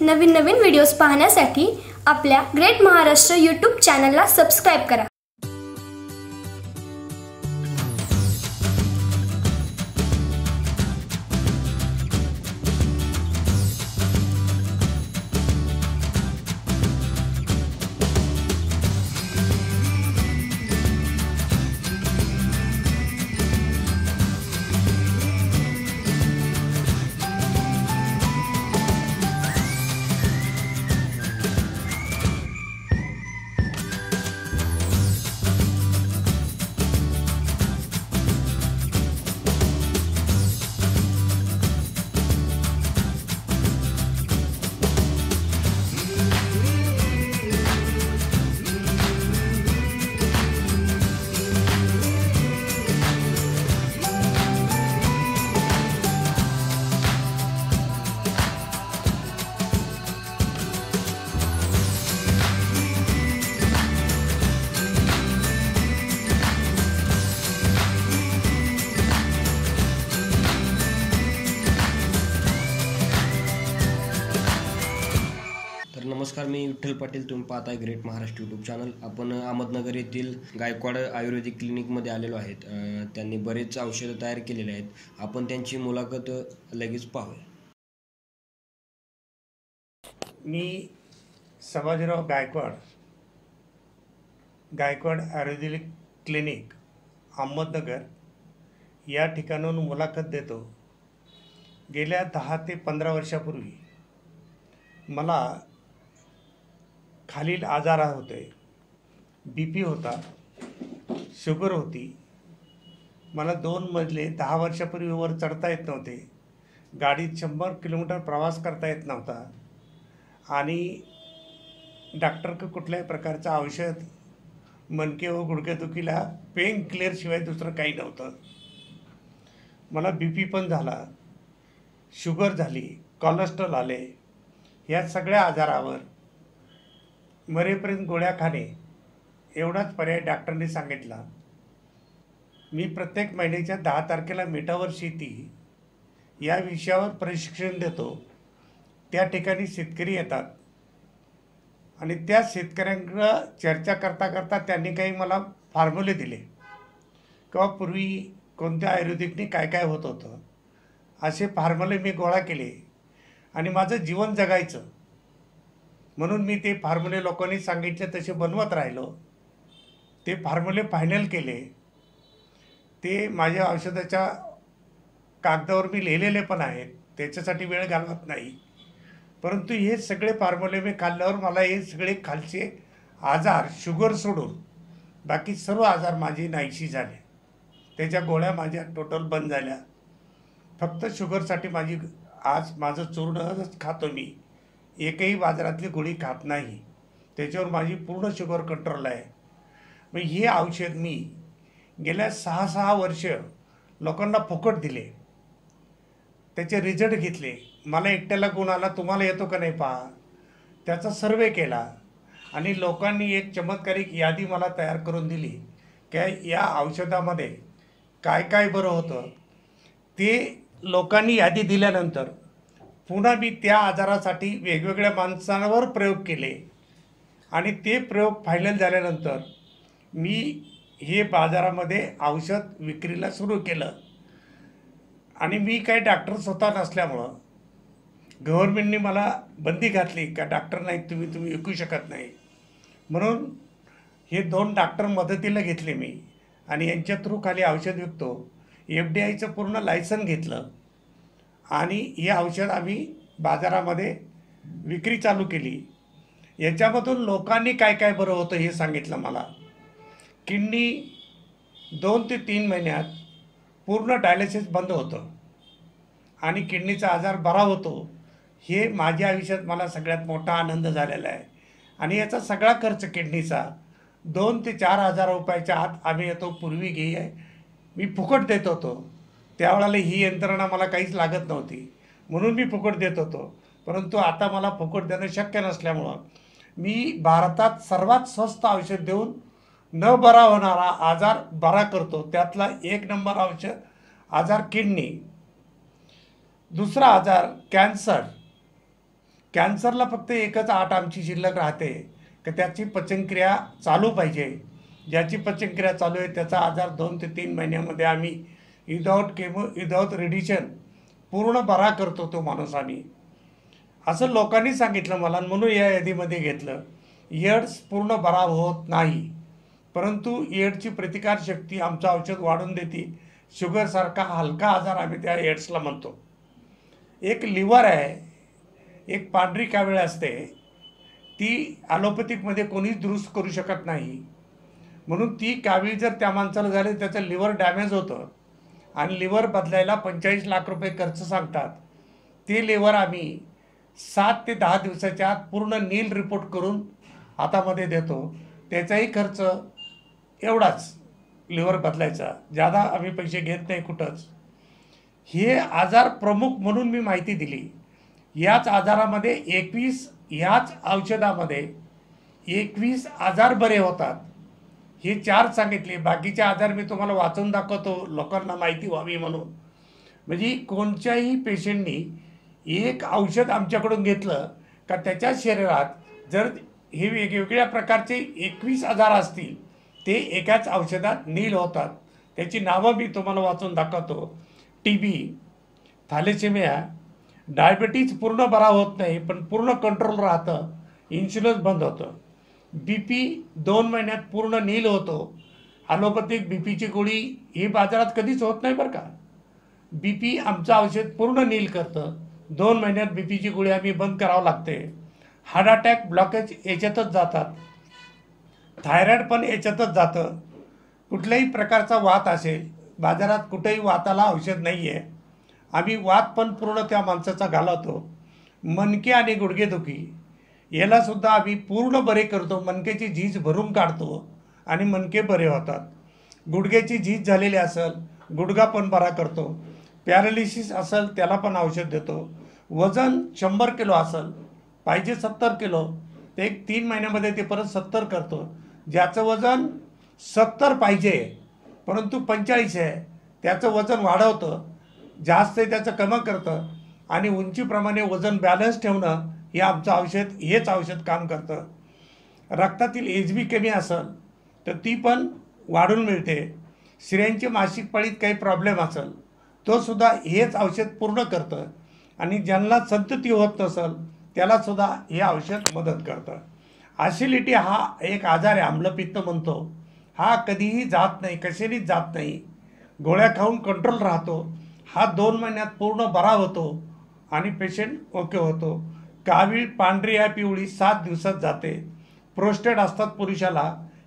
नवीन नवीन videos पाहण्यासाठी आपल्या great Maharashtra YouTube चॅनलला सबस्क्राइब करा। नमस्कार, मी विठ्ठल पाटील. तुम्ही पाहताय ग्रेट महाराष्ट्र यूट्यूब चॅनल. आपण अहमदनगर येथील गायकवाड आयुर्वेदिक क्लिनिकमध्ये आलेलो आहेत. त्यांनी बरेच औषधं तयार केलेले आहेत. आपण त्यांची मुलाखत लगेच पाहूया. मी संभाजीराव गायकवाड आयुर्वेदिक क्लिनिक अहमदनगर या ठिकाणाहून मुलाखत देतो. गेल्या 10 ते 15 वर्षापूर्वी मला खालील आजार होते. BP होता, शुगर होती. मला 2 मजले 10 वर्षापूर्वी वर चढता येत नव्हते. गाडीत 100 किलोमीटर प्रवास करता येत नव्हता. आणि डॉक्टर कुठल्याही प्रकारचं औषध मणके व गुडघेदुखीला पेन क्लिअर शिवाय दुसरं काही नव्हतं. मला BP पण झाला, शुगर झाली, कोलेस्ट्रॉल आले. या सगळ्या आजारावर मरेपर्यंत गोळ्या खाणे एवढाच पर्याय डॉक्टरने सांगितला. मी प्रत्येक महिन्याच्या 10 तारखेला मेटावर शेती या विषयावर प्रशिक्षण देतो. त्या ठिकाणी शेतकरी येतात आणि त्या शेतकऱ्यांकडे चर्चा करता करता त्यांनी काही मला फॉर्म्युले दिले किंवा पूर्वी कोणत्या आयुर्वेदिकने काय काय होत होतं. असे फॉर्म्युले मी गोळा केले आणि माझं जीवन जगायचं म्हणून मी ते फॉर्म्युले लोकांनी सांगितले तसे बनवत राहिलो. ते फॉर्म्युले फायनल केले. ते माझ्या औषधाच्या कागदावर मी लिहिलेले पण आहेत. त्याच्यासाठी वेळ घालवत नाही. परंतु हे सगळे फॉर्म्युले मी खाल्ल्यावर मला हे सगळे खालचे आजार, शुगर सोडून बाकी सर्व आजार माझे नाहीशी झाले. त्याच्या गोळ्या माझ्या टोटल बंद झाल्या. फक्त शुगरसाठी आज माझं चूर्णच खातो मी. एकही बाजारातली गोळी खात नाही. त्याच्यावर माझी पूर्ण शुगर कंट्रोल आहे. मग हे औषध मी गेल्या 6 वर्ष लोकांना फुकट दिले. त्याचे रिझल्ट घेतले. मला एकट्याला गुण आला, तुम्हाला येतो का नाही पहा. त्याचा सर्वे केला आणि लोकांनी एक चमत्कारिक यादी मला तयार करून दिली की या औषधामध्ये काय काय बरं होतं. ते लोकांनी यादी दिल्यानंतर पुन्हा मी त्या आजारासाठी वेगवेगळ्या माणसांवर प्रयोग केले आणि ते प्रयोग फायनल झाल्यानंतर मी हे बाजारामध्ये औषध विक्रीला सुरू केलं. आणि मी काही डॉक्टर स्वतः नसल्यामुळं गव्हर्नमेंटने मला बंदी घातली का डॉक्टर नाही, तुम्ही विकू शकत नाही. म्हणून हे 2 डॉक्टर मदतीला घेतले मी आणि यांच्या थ्रू खाली औषध विकतो. FDIचं पूर्ण लायसन घेतलं आणि हे औषध आम्ही बाजारामध्ये विक्री चालू केली. याच्यामधून लोकांनी काय काय बरं होतं हे सांगितलं मला. किडनी 2 ते 3 महिन्यात पूर्ण डायलिसिस बंद होतं आणि किडनीचा आजार बरा होतो. हे माझ्या आयुष्यात मला सगळ्यात मोठा आनंद झालेला आहे. आणि याचा सगळा खर्च किडनीचा 2 ते 4 हजार रुपयाच्या आत आम्ही येतो. पूर्वी मी फुकट देत होतो. त्यावेळेला ही यंत्रणा मला काहीच लागत नव्हती म्हणून मी फुकट देत होतो. परंतु आता मला फुकट देणं शक्य नसल्यामुळं मी भारतात सर्वात स्वस्त औषध देऊन न बरा होणारा आजार बरा करतो. त्यातला 1 नंबर औषध आजार किडनी, दुसरा आजार कॅन्सर, कॅन्सरला फक्त एकच आट आमची शिल्लक राहते की त्याची पचनक्रिया चालू पाहिजे. ज्याची पचनक्रिया चालू आहे त्याचा आजार 2 ते 3 महिन्यामध्ये आम्ही विदाऊट केमो विदाऊट रेडिशन पूर्ण बरा करतो तो माणूस आम्ही. असं लोकांनी सांगितलं मला, म्हणून या यादीमध्ये घेतलं. एड्स पूर्ण बरा होत नाही, परंतु एड्सची प्रतिकारशक्ती आमचं औषध वाढवून देते. शुगरसारखा हलका आजार आम्ही त्या एड्सला म्हणतो. एक लिव्हर आहे, एक पांढरी कावीळ असते, ती ॲलोपॅथिकमध्ये कोणीच दुरुस्त करू शकत नाही. म्हणून ती कावीळ जर त्या माणसाला झाली त्याचं लिव्हर डॅमेज होतं आणि लिव्हर बदलायला 45 लाख रुपये खर्च सांगतात. ते लिव्हर आम्ही 7 ते 10 दिवसाच्या आत पूर्ण नील रिपोर्ट करून हातामध्ये देतो. त्याचाही खर्च एवढाच लिव्हर बदलायचा, जादा आम्ही पैसे घेत नाही कुठंच. हे आजार प्रमुख म्हणून मी माहिती दिली. याच आजारामध्ये 21 औषधामध्ये 21 आजार बरे होतात. हे 4 सांगितले, बाकीचे आजार मी तुम्हाला वाचून दाखवतो लोकांना माहिती व्हावी म्हणून. म्हणजे कोणत्याही पेशंटनी एक औषध आमच्याकडून घेतलं का त्याच्या शरीरात जर हे वेगवेगळ्या प्रकारचे 21 आजार असतील ते एकाच औषधात नील होतात. त्याची नावं मी तुम्हाला वाचून दाखवतो. TB, थॅलेसेमिया, डायबिटीज पूर्ण बरा होत नाही पण पूर्ण कंट्रोल राहतं, इन्शुलन्स बंद होतं. BP 2 महिन्यात पूर्ण नील होतो. ॲलोपॅथिक BPची गोळी ही बाजारात कधीच होत नाही बरं का. BP आमचं औषध पूर्ण नील करतं. 2 महिन्यात BPची गोळी आम्ही बंद करावं लागते. हार्ट अटॅक ब्लॉकेज याच्यातच जातात. थायरॉईड पण याच्यातच जातं. कुठल्याही प्रकारचा वात असेल, बाजारात कुठेही वाताला औषध नाही आहे, आम्ही वात पण पूर्ण त्या माणसाचा घालवतो. मणके आणि गुडघेदुखी यालासुद्धा आम्ही पूर्ण बरे करतो. मणक्याची झीज भरून काढतो आणि मणके बरे होतात. गुडघ्याची झीज झालेली असेल, गुडघा पण बरा करतो. पॅरालिसिस असेल त्याला पण औषध देतो. वजन 100 किलो असेल, पाहिजे 70 किलो, ते 3 महिन्यामध्ये ते परत 70 करतो. ज्याचं वजन 70 पाहिजे परंतु 45 आहे त्याचं वजन वाढवतं, जास्त आहे त्याचं कमी करतं आणि उंचीप्रमाणे वजन बॅलन्स ठेवणं हे आमचं औषध, हेच औषध काम करतं. रक्तातील HB कमी असेल तर ती पण वाढून मिळते. स्त्रियांची मासिक पाळीत काही प्रॉब्लेम असेल तो सुद्धा हेच औषध पूर्ण करतं. आणि ज्यांना संतती होत नसेल त्यालासुद्धा हे औषध मदत करतं. ॲसिडिटी हा एक आजार आहे, आम्लपित्त म्हणतो. हा कधीही जात नाही, कशानेच जात नाही. गोळ्या खाऊन कंट्रोल राहतो. हा 2 महिन्यात पूर्ण बरा होतो आणि पेशंट ओके होतो. कावीळ पांढरी आहे पिवळी 7 दिवसात जाते. प्रोस्टेट असतात पुरुषाला,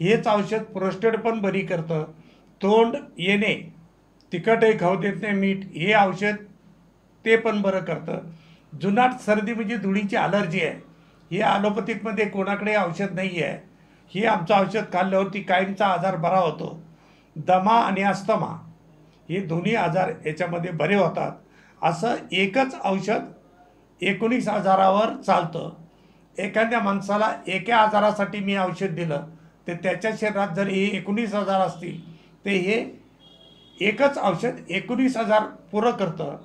हेच औषध प्रोस्टेट पण बरी करतं. तोंड येणे, तिखटही खाऊ देत नाही मीठ, हे औषध ते पण बरं करतं. जुनाट सर्दी म्हणजे धुळीची ॲलर्जी आहे, हे ॲलोपॅथिकमध्ये कोणाकडे औषध नाही आहे. हे आमचं औषध खाल्ल्यावरती कायमचा आजार बरा होतो. दमा आणि अस्थमा हे दोन्ही आजार याच्यामध्ये बरे होतात. असं एकच औषध 19 आजारावर चालतं. एखाद्या माणसाला एका आजारासाठी मी औषध दिलं तर त्याच्या शरीरात जर हे 19 आजार असतील तर हे एकच औषध 19 आजार पुरं करतं.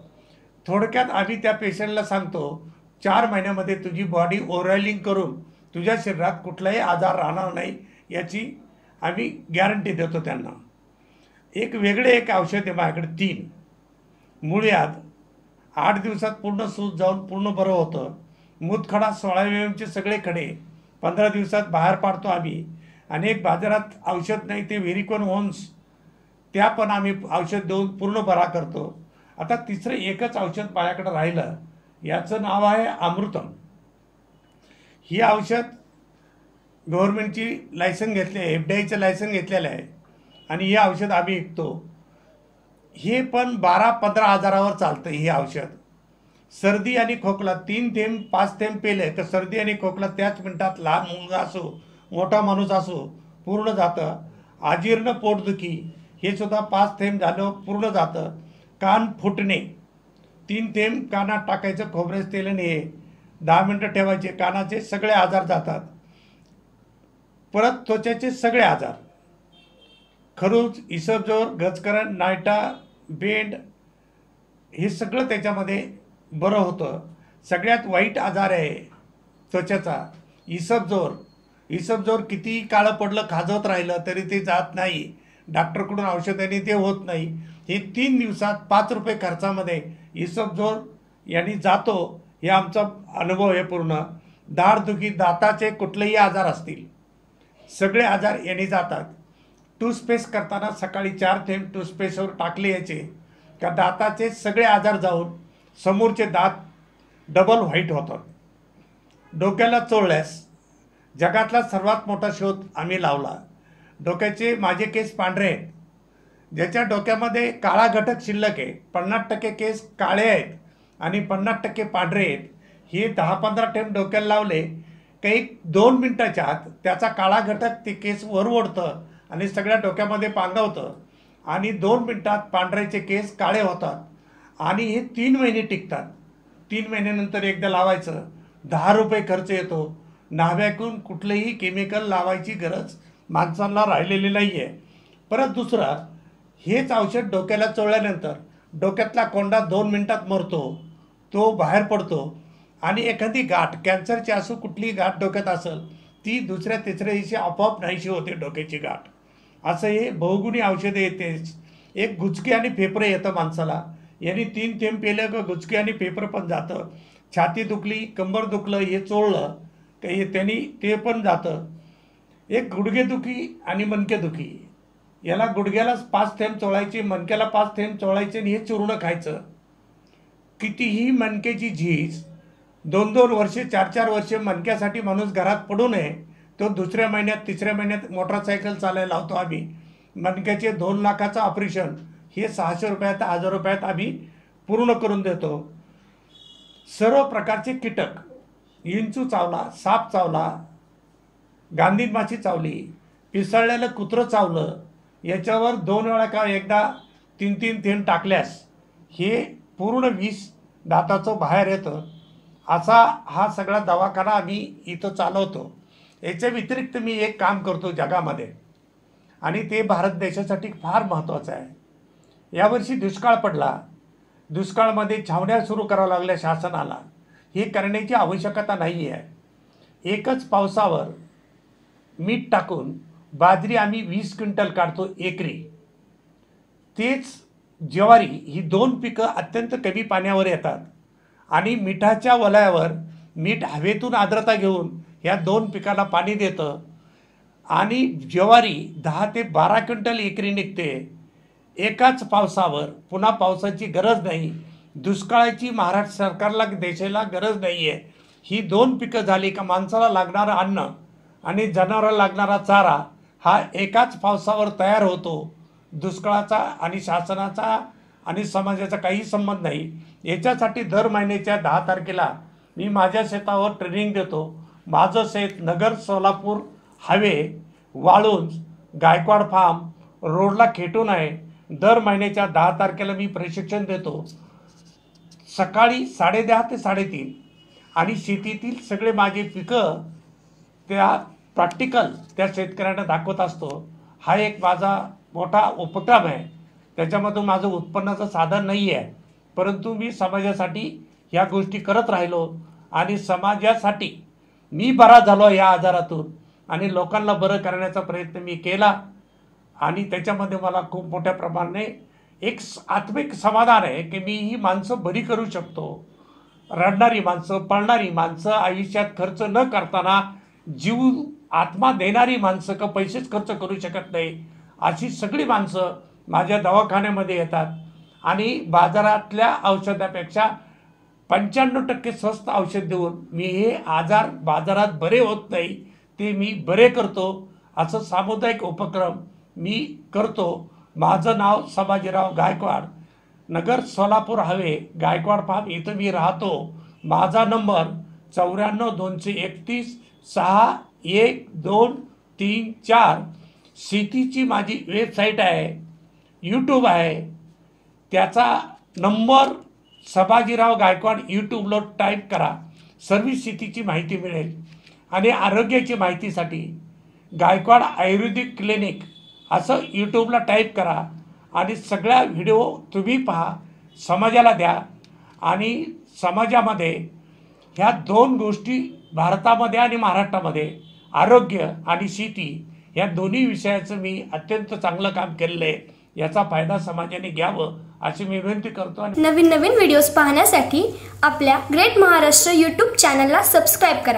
थोडक्यात आम्ही त्या पेशंटला सांगतो 4 महिन्यामध्ये तुझी बॉडी ओव्हरऑलिंग करून तुझ्या शरीरात कुठलाही आजार राहणार नाही याची आम्ही गॅरंटी देतो त्यांना. एक औषध आहे माझ्याकडे 3 मुळ्यात 8 दिवसात पूर्ण सूज जाऊन पूर्ण बरं होतं. मूतखडा 16 MM सगळे खडे 15 दिवसात बाहेर पाडतो आम्ही. अनेक बाजारात औषध नाही ते व्हेरिकोन होन्स, त्या पण आम्ही औषध देऊन पूर्ण बरा करतो. आता तिसरं एकच औषध माझ्याकडे राहिलं, याचं नाव आहे अमृतम. ही औषध गव्हर्नमेंटची लायसन घेतली आहे, FDIचं लायसन घेतलेलं आहे आणि हे औषध आम्ही विकतो. हे पण 12-15 आजारावर चालतं. हे औषध सर्दी आणि खोकला 3 थेंब 5 थेंब पेले तर सर्दी आणि खोकला त्याच मिनिटात, लहान मुलगा असो मोठा माणूस असो, पूर्ण जातं. अजीर्ण पोटदुखी हे सुद्धा 5 थेंब झालं पूर्ण जातं. कान फुटणे 3 थेंब कानात टाकायचं खोबरेच तेलाने, 10 मिनटं ठेवायचे, कानाचे सगळे आजार जातात. परत त्वचेचे सगळे आजार, खरूज, इसबजोर, गजकरण, नायटा, बेंड हे सगळं त्याच्यामध्ये बरं होतं. सगळ्यात वाईट आजार आहे त्वचेचा इसबजोर. इसबजोर कितीही काळं पडलं खाजवत राहिलं तरी ते जात नाही, डॉक्टरकडून औषधाने ते होत नाही. हे 3 दिवसात 5 रुपये खर्चामध्ये इसबजोर यांनी जातो. हे आमचा अनुभव आहे पूर्ण. दाढदुखी, दाताचे कुठलेही आजार असतील सगळे आजार यांनी जातात. टूथपेस्ट करताना सकाळी 4 थेंब टूथपेस्टवर टाकले याचे का दाताचे सगळे आजार जाऊन समोरचे दात डबल व्हाईट होतात. डोक्याला चोळल्यास जगातला सर्वात मोठा शोध आम्ही लावला. डोक्याचे माझे केस पांढरे आहेत, ज्याच्या डोक्यामध्ये काळा घटक शिल्लक आहे. 50% केस काळे आहेत आणि 50% पांढरे आहेत. हे 10-15 थेंब डोक्याला लावले काही 2 मिनिटाच्या आत त्याचा काळा घटक ते केस वर ओढतं आणि सगळ्या डोक्यामध्ये पांगवतं आणि 2 मिनिटात पांढऱ्याचे केस काळे होतात. आणि हे 3 महिने टिकतात. 3 महिन्यानंतर एकदा लावायचं, 10 रुपये खर्च येतो. न्हाव्यातून कुठलेही केमिकल लावायची गरज माणसांना राहिलेली नाही आहे. परत दुसरं, हेच औषध डोक्याला चोळल्यानंतर डोक्यातला कोंडा 2 मिनिटात मरतो, तो बाहेर पडतो. आणि एखादी गाठ, कॅन्सरची असो कुठलीही गाठ डोक्यात असेल, ती दुसऱ्या तिसऱ्या दिवशी आपोआप नाहीशी होते डोक्याची गाठ. असं हे बहुगुणी औषधे येते. एक गुचकी आणि फेफरं येतं माणसाला. यांनी 3 थेंब पेलं का गुचकी आणि फेफरं पण जातं. छाती दुखली, कंबर दुखलं, हे चोळलं काही त्यांनी ते पण जातं. एक गुडघेदुखी आणि मनकेदुखी, याला गुडघ्याला 5 थेंब चोळायचे, मणक्याला 5 थेंब चोळायचे आणि हे चूर्ण खायचं. कितीही मणक्याची झीज 2-2 वर्षे 4-4 वर्षे मणक्यासाठी माणूस घरात पडू नये. तो दुसऱ्या महिन्यात 3ऱ्या महिन्यात मोटरसायकल चालायला लावतो आम्ही. मणक्याचे 2 लाखाचं ऑपरेशन हे 600 रुपयात 1000 रुपयात आम्ही पूर्ण करून देतो. सर्व प्रकारचे कीटक, विंचू चावला, साप चावला, गांधीन माशी चावली, पिसळलेलं कुत्रं चावलं, याच्यावर 2 वेळा का एकदा 3-3 थेंब टाकल्यास हे पूर्ण विष दाताचं बाहेर येतं. असा हा सगळा दवाखाना आम्ही इथं चालवतो. याच्या व्यतिरिक्त मी एक काम करतो जगामध्ये आणि ते भारत देशासाठी फार महत्त्वाचं आहे. यावर्षी दुष्काळ पडला. दुष्काळामध्ये छावण्या सुरू कराव्या लागल्या शासनाला. हे करण्याची आवश्यकता नाही आहे. एकच पावसावर मीठ टाकून बाजरी आम्ही 20 क्विंटल काढतो एकरी. तेच ज्वारी, ही 2 पिकं अत्यंत कमी पाण्यावर येतात आणि मिठाच्या वलयावर मीठ हवेतून आर्द्रता घेऊन ह्या 2 पिकाला पाणी देतं आणि ज्वारी 10 ते 12 क्विंटल एकरी निघते एकाच पावसावर. पुन्हा पावसाची गरज नाही, दुष्काळाची महाराष्ट्र सरकारला देशाला गरज नाही आहे. ही 2 पिकं झाली का माणसाला लागणारं अन्न आणि जनावराला लागणारा चारा हा एकाच पावसावर तयार होतो. दुष्काळाचा आणि शासनाचा आणि समाजाचा काही संबंध नाही. याच्यासाठी दर महिन्याच्या 10 तारखेला मी माझ्या शेतावर ट्रेनिंग देतो. माझं शेत नगर सोलापूर हायवे, वाळूंज, गायकवाड फार्म रोडला खेटून आहे. दर महिन्याच्या 10 तारखेला मी प्रशिक्षण देतो. सकाळी 10:30 ते 3:30 आणि शेतीतील सगळे माझे पिकं त्या प्रॅक्टिकल त्या शेतकऱ्यांना दाखवत असतो. हा एक माझा मोठा उपक्रम आहे. त्याच्यामधून माझं उत्पन्नाचं साधन नाही आहे, परंतु मी समाजासाठी ह्या गोष्टी करत राहिलो आणि समाजासाठी मी बरा झालो या आजारातून आणि लोकांना बरं करण्याचा प्रयत्न मी केला. आणि त्याच्यामध्ये मला खूप मोठ्या प्रमाणाने एक आत्मिक समाधान आहे की मी ही माणसं बरी करू शकतो. रडणारी माणसं, पळणारी माणसं, आयुष्यात खर्च न करताना जीव आत्मा देणारी माणसं का पैसेच खर्च करू शकत नाही, अशी सगळी माणसं माझ्या दवाखान्यामध्ये येतात आणि बाजारातल्या औषधापेक्षा 95% स्वस्त औषध देऊन मी हे आजार बाजारात बरे होत नाही ते मी बरे करतो. असं सामुदायिक उपक्रम मी करतो. माझं नाव संभाजीराव गायकवाड, नगर सोलापूर हायवे, गायकवाड फार्म इथं मी राहतो. माझा नंबर 94-231-234. शेतीची माझी वेबसाईट आहे, यूट्यूब आहे, त्याचा नंबर संभाजीराव गायकवाड यूट्यूबला टाईप करा. सर्व शेतीची माहिती मिळेल. आणि आरोग्याची माहितीसाठी गायकवाड आयुर्वेदिक क्लिनिक असं यूट्यूबला टाईप करा आणि सगळ्या व्हिडिओ तुम्ही पहा, समाजाला द्या आणि समाजामध्ये ह्या दोन गोष्टी भारतामध्ये आणि महाराष्ट्रामध्ये आरोग्य आणि शेती या दोन्ही विषयाचं मी अत्यंत चांगलं काम केलेलं आहे. याचा फायदा समाजाने घ्यावं अशी मी विनंती करतो. नवीन व्हिडिओज पाहण्यासाठी आपल्या ग्रेट महाराष्ट्र यूट्यूब चॅनलला सबस्क्राईब करा.